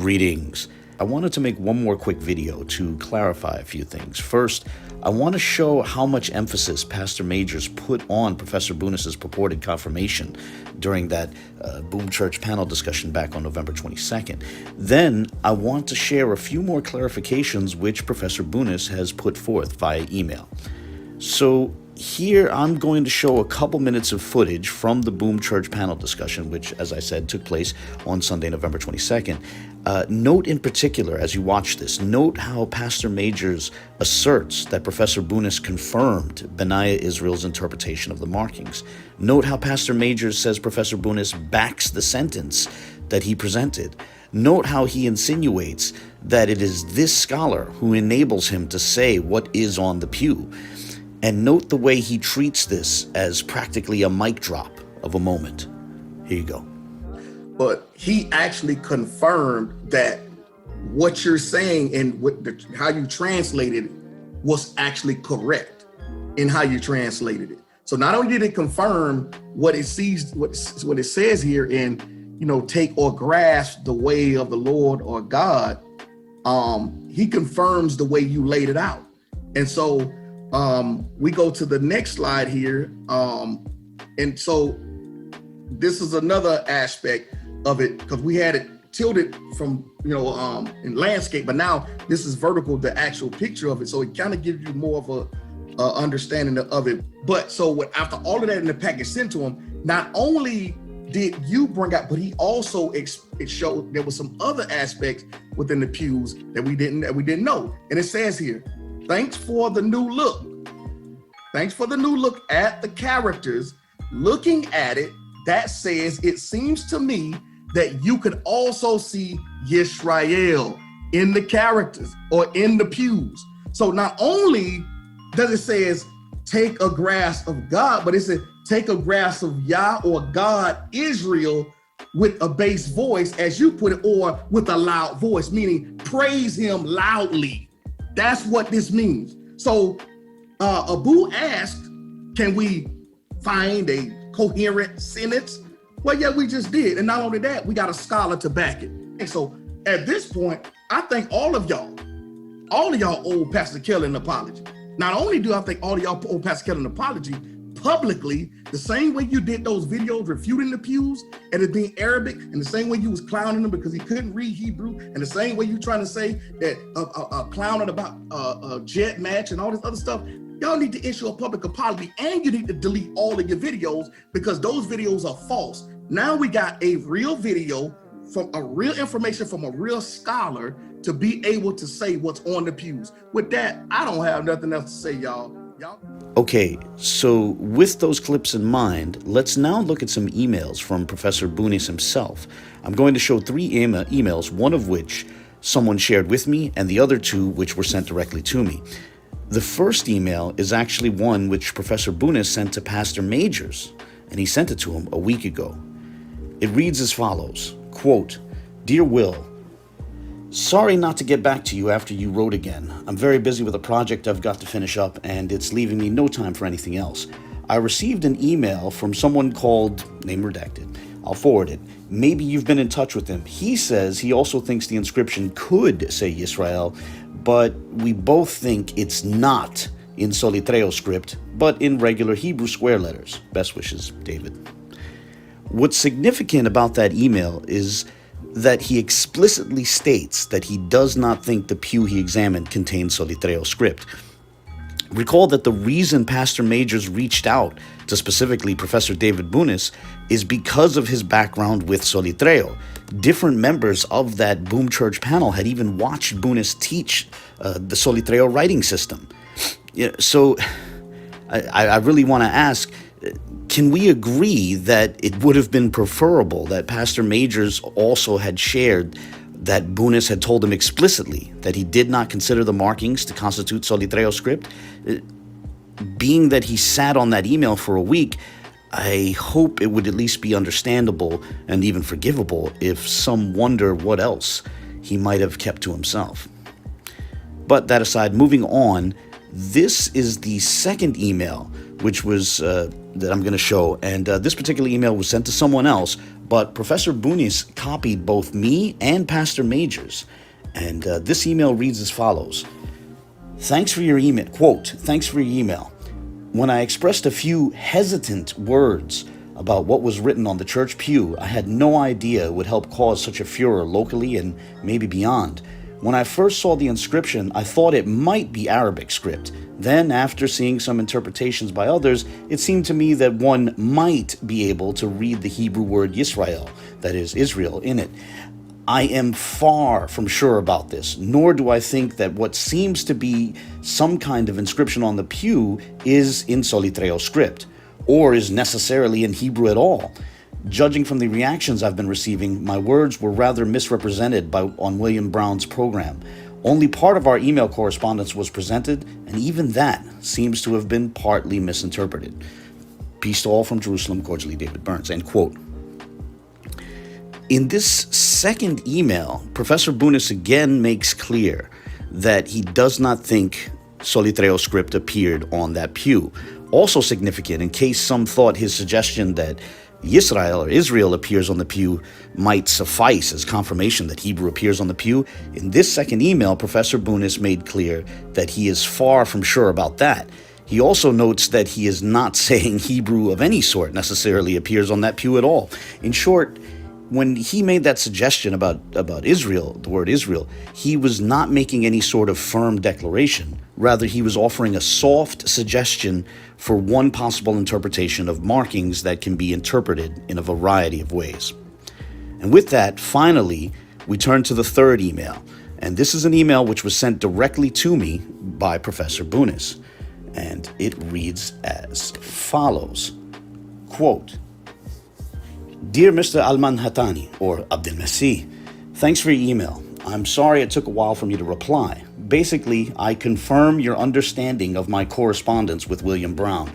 Greetings. I wanted to make one more quick video to clarify a few things. First, I want to show how much emphasis Pastor Majors put on Professor Bunis' purported confirmation during that Boom Church panel discussion back on November 22nd. Then, I want to share a few more clarifications which Professor Bunis has put forth via email. So here I'm going to show a couple minutes of footage from the Boom Church panel discussion, which, as I said, took place on Sunday, November 22nd. Note in particular, as you watch this, note how Pastor Majors asserts that Professor Bunis confirmed Benaiah Israel's interpretation of the markings. Note how Pastor Majors says Professor Bunis backs the sentence that he presented. Note how he insinuates that it is this scholar who enables him to say what is on the pew. And note the way he treats this as practically a mic drop of a moment. Here you go. But he actually confirmed that what you're saying and how you translated it was actually correct in how you translated it. So not only did it confirm what it sees, what it says here in, take or grasp the way of the Lord or God, he confirms the way you laid it out. And so we go to the next slide here. And so this is another aspect of it, because we had it tilted from, in landscape, but now this is vertical, the actual picture of it. So it kind of gives you more of a understanding of it. But so after all of that in the package sent to him, not only did you bring out, but he also it showed there was some other aspects within the pews that we didn't know. And it says here, thanks for the new look. Thanks for the new look at the characters. Looking at it, that says, it seems to me that you could also see Yisrael in the characters or in the pews. So not only does it says, take a grasp of God, but it says, take a grasp of Yah or God, Israel, with a bass voice, as you put it, or with a loud voice, meaning praise him loudly. That's what this means. So Abu asked, can we find a coherent sentence? Well, yeah, we just did. And not only that, we got a scholar to back it. And so at this point, I think all of y'all owe Pastor Kelly an apology. Not only do I think all of y'all owe Pastor Kelly an apology publicly, the same way you did those videos refuting the pews and it being Arabic, and the same way you was clowning him because he couldn't read Hebrew, and the same way you trying to say that clowning about a jet match and all this other stuff. Y'all need to issue a public apology, and you need to delete all of your videos because those videos are false. Now we got a real video from a real information from a real scholar to be able to say what's on the pews. With that, I don't have nothing else to say, y'all. Okay, so with those clips in mind, let's now look at some emails from Professor Bunis himself. I'm going to show three emails, one of which someone shared with me, and the other two which were sent directly to me. The first email is actually one which Professor Bunis sent to Pastor Majors, and he sent it to him a week ago. It reads as follows, quote, Dear Will, sorry not to get back to you after you wrote again. I'm very busy with a project I've got to finish up, and it's leaving me no time for anything else. I received an email from someone called, name redacted. I'll forward it. Maybe you've been in touch with him. He says he also thinks the inscription could say Yisrael, but we both think it's not in Solitreo script, but in regular Hebrew square letters. Best wishes, David. What's significant about that email is that he explicitly states that he does not think the pew he examined contains Solitreo script. Recall that the reason Pastor Majors reached out to specifically Professor David Bunis is because of his background with Solitreo. Different members of that Boom Church panel had even watched Bunis teach the Solitreo writing system. So I really want to ask, can we agree that it would have been preferable that Pastor Majors also had shared that Bunis had told him explicitly that he did not consider the markings to constitute Solitreo script? Being that he sat on that email for a week, I hope it would at least be understandable and even forgivable if some wonder what else he might have kept to himself. But that aside, moving on, this is the second email which was that I'm going to show. And this particular email was sent to someone else, but Professor Bunis copied both me and Pastor Majors. And this email reads as follows. Thanks for your email. Quote, thanks for your email. When I expressed a few hesitant words about what was written on the church pew, I had no idea it would help cause such a furor locally and maybe beyond. When I first saw the inscription, I thought it might be Arabic script. Then, after seeing some interpretations by others, it seemed to me that one might be able to read the Hebrew word Yisrael, that is, Israel, in it. I am far from sure about this, nor do I think that what seems to be some kind of inscription on the pew is in Solitreo script, or is necessarily in Hebrew at all. Judging from the reactions I've been receiving, my words were rather misrepresented on William Brown's program. Only part of our email correspondence was presented, and even that seems to have been partly misinterpreted. Peace to all from Jerusalem, cordially David Bunis, end quote. In this second email, Professor Bunis again makes clear that he does not think Solitreo script appeared on that pew. Also significant, in case some thought his suggestion that Yisrael or Israel appears on the pew might suffice as confirmation that Hebrew appears on the pew, in this second email, Professor Bunis made clear that he is far from sure about that. He also notes that he is not saying Hebrew of any sort necessarily appears on that pew at all. In short, when he made that suggestion about Israel, the word Israel, he was not making any sort of firm declaration. Rather, he was offering a soft suggestion for one possible interpretation of markings that can be interpreted in a variety of ways. And with that, finally, we turn to the third email. And this is an email which was sent directly to me by Professor Bunis. And it reads as follows. Quote, Dear Mr. Al-Manhatani, or Abdel Masih, thanks for your email. I'm sorry it took a while for me to reply. Basically, I confirm your understanding of my correspondence with William Brown.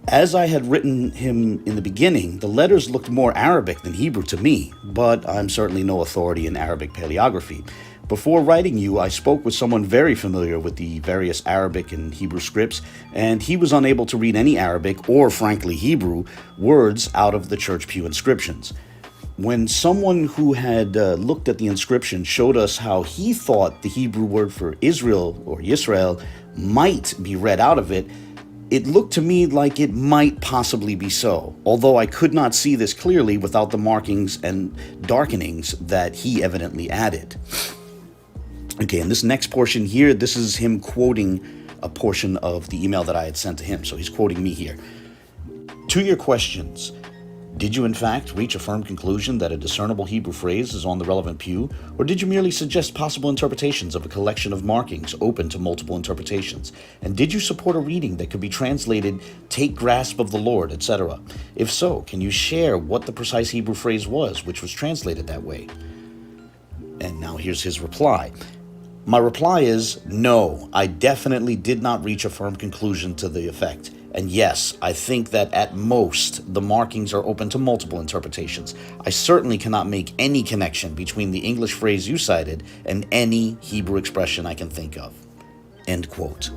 As I had written him in the beginning, the letters looked more Arabic than Hebrew to me, but I'm certainly no authority in Arabic paleography. Before writing you, I spoke with someone very familiar with the various Arabic and Hebrew scripts, and he was unable to read any Arabic, or frankly Hebrew, words out of the church pew inscriptions. When someone who had looked at the inscription showed us how he thought the Hebrew word for Israel, or Yisrael, might be read out of it, it looked to me like it might possibly be so, although I could not see this clearly without the markings and darkenings that he evidently added. Okay, and this next portion here, this is him quoting a portion of the email that I had sent to him. So he's quoting me here. To your questions, did you in fact reach a firm conclusion that a discernible Hebrew phrase is on the relevant pew, or did you merely suggest possible interpretations of a collection of markings open to multiple interpretations? And did you support a reading that could be translated, take grasp of the Lord, etc.? If so, can you share what the precise Hebrew phrase was, which was translated that way? And now here's his reply. My reply is, no, I definitely did not reach a firm conclusion to the effect. And yes, I think that at most, the markings are open to multiple interpretations. I certainly cannot make any connection between the English phrase you cited and any Hebrew expression I can think of. End quote.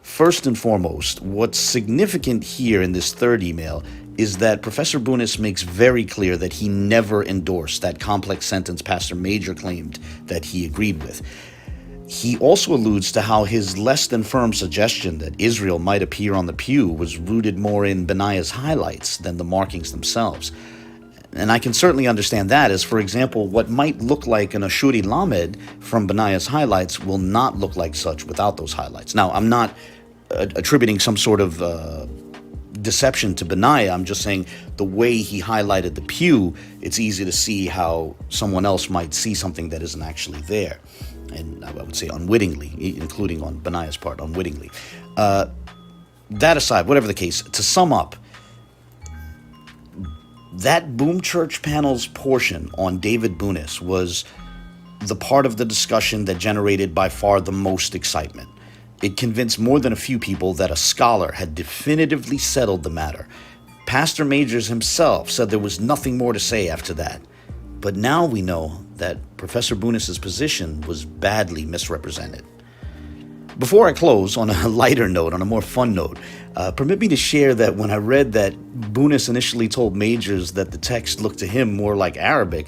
First and foremost, what's significant here in this third email is that Professor Bunis makes very clear that he never endorsed that complex sentence Pastor Major claimed that he agreed with. He also alludes to how his less than firm suggestion that Israel might appear on the pew was rooted more in Benaiah's highlights than the markings themselves. And I can certainly understand that, as for example, what might look like an Ashuri Lamed from Benaiah's highlights will not look like such without those highlights. Now, I'm not attributing some sort of deception to Benaiah. I'm just saying the way he highlighted the pew, it's easy to see how someone else might see something that isn't actually there. And I would say unwittingly, including on Benaiah's part, unwittingly. That aside, whatever the case, to sum up, that Boom Church Panel's portion on David Bunis was the part of the discussion that generated by far the most excitement. It convinced more than a few people that a scholar had definitively settled the matter. Pastor Majors himself said there was nothing more to say after that. But now we know that Professor Bunis' position was badly misrepresented. Before I close, on a lighter note, on a more fun note, permit me to share that when I read that Bunis initially told Majors that the text looked to him more like Arabic,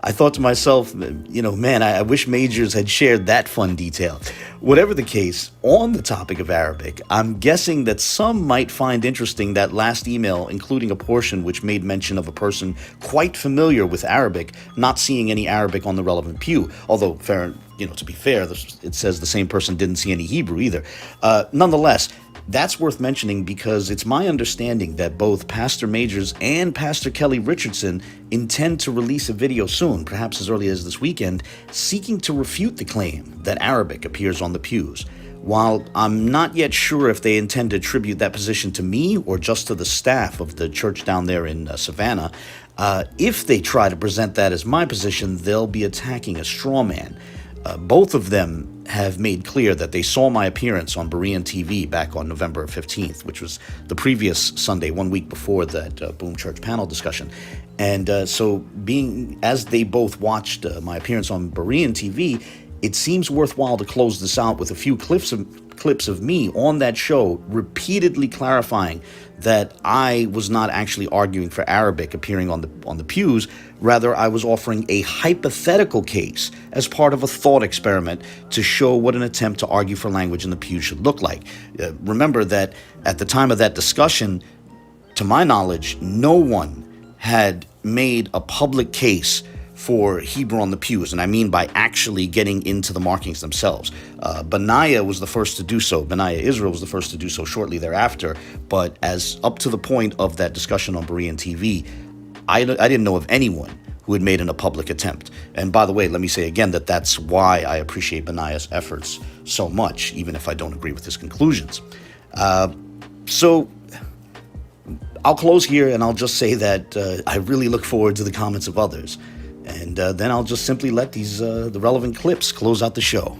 I thought to myself, man, I wish Majors had shared that fun detail. Whatever the case, on the topic of Arabic, I'm guessing that some might find interesting that last email, including a portion which made mention of a person quite familiar with Arabic not seeing any Arabic on the relevant pew. Although, to be fair, it says the same person didn't see any Hebrew either. Nonetheless, that's worth mentioning because it's my understanding that both Pastor Majors and Pastor Kelly Richardson intend to release a video soon, perhaps as early as this weekend, seeking to refute the claim that Arabic appears on the pews. While I'm not yet sure if they intend to attribute that position to me or just to the staff of the church down there in Savannah, if they try to present that as my position, they'll be attacking a straw man. Both of them have made clear that they saw my appearance on Berean TV back on November 15th, which was the previous Sunday, 1 week before that Boom Church panel discussion. And so as they both watched my appearance on Berean TV, it seems worthwhile to close this out with a few clips of me on that show repeatedly clarifying that I was not actually arguing for Arabic appearing on the pews. Rather, I was offering a hypothetical case as part of a thought experiment to show what an attempt to argue for language in the pews should look like. Remember that at the time of that discussion, to my knowledge, no one had made a public case for Hebrew on the pews, and I mean by actually getting into the markings themselves. Benaiah was the first to do so. Benaiah Israel was the first to do so shortly thereafter, but as up to the point of that discussion on Berean TV, I didn't know of anyone who had made a public attempt. And by the way, let me say again that that's why I appreciate Benaiah's efforts so much, even if I don't agree with his conclusions. So I'll close here and I'll just say that I really look forward to the comments of others. And then I'll just simply let the relevant clips close out the show.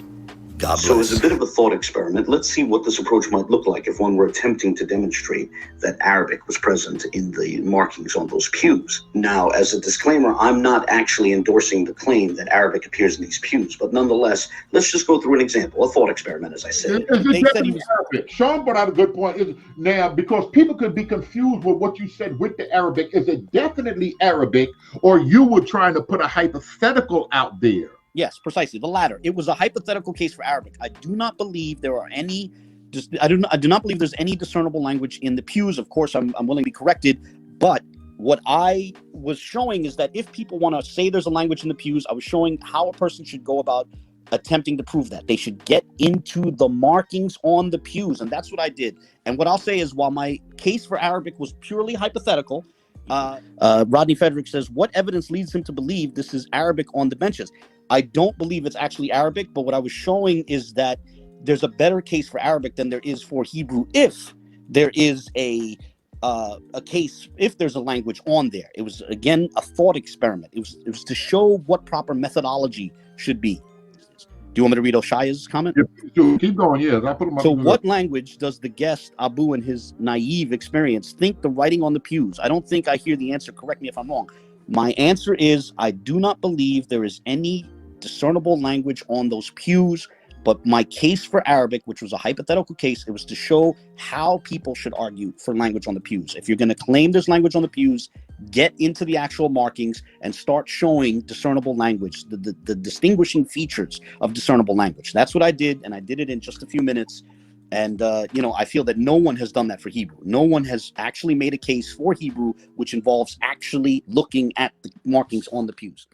God bless. So as a bit of a thought experiment, let's see what this approach might look like if one were attempting to demonstrate that Arabic was present in the markings on those pews. Now, as a disclaimer, I'm not actually endorsing the claim that Arabic appears in these pews, but nonetheless, let's just go through an example, a thought experiment, as I said. It's definitely Arabic. Sean brought out a good point. Now, because people could be confused with what you said with the Arabic, is it definitely Arabic, or you were trying to put a hypothetical out there? Yes, precisely. The latter. It was a hypothetical case for Arabic. I do not believe there are any. I do not believe there's any discernible language in the pews. Of course, I'm willing to be corrected. But what I was showing is that if people want to say there's a language in the pews, I was showing how a person should go about attempting to prove that. They should get into the markings on the pews, and that's what I did. And what I'll say is, while my case for Arabic was purely hypothetical, Rodney Frederick says, what evidence leads him to believe this is Arabic on the benches? I don't believe it's actually Arabic, but what I was showing is that there's a better case for Arabic than there is for Hebrew if there is a case, if there's a language on there. It was, again, a thought experiment. It was to show what proper methodology should be. Do you want me to read Oshaya's comment? Yeah, keep going, yes. I put them up. So what language does the guest, Abu, in his naive experience, think the writing on the pews? I don't think I hear the answer. Correct me if I'm wrong. My answer is I do not believe there is any discernible language on those pews, but my case for Arabic, which was a hypothetical case, it was to show how people should argue for language on the pews. If you're going to claim there's language on the pews, get into the actual markings and start showing discernible language, the distinguishing features of discernible language. That's what I did, and I did it in just a few minutes. And, I feel that no one has done that for Hebrew. No one has actually made a case for Hebrew, which involves actually looking at the markings on the pews.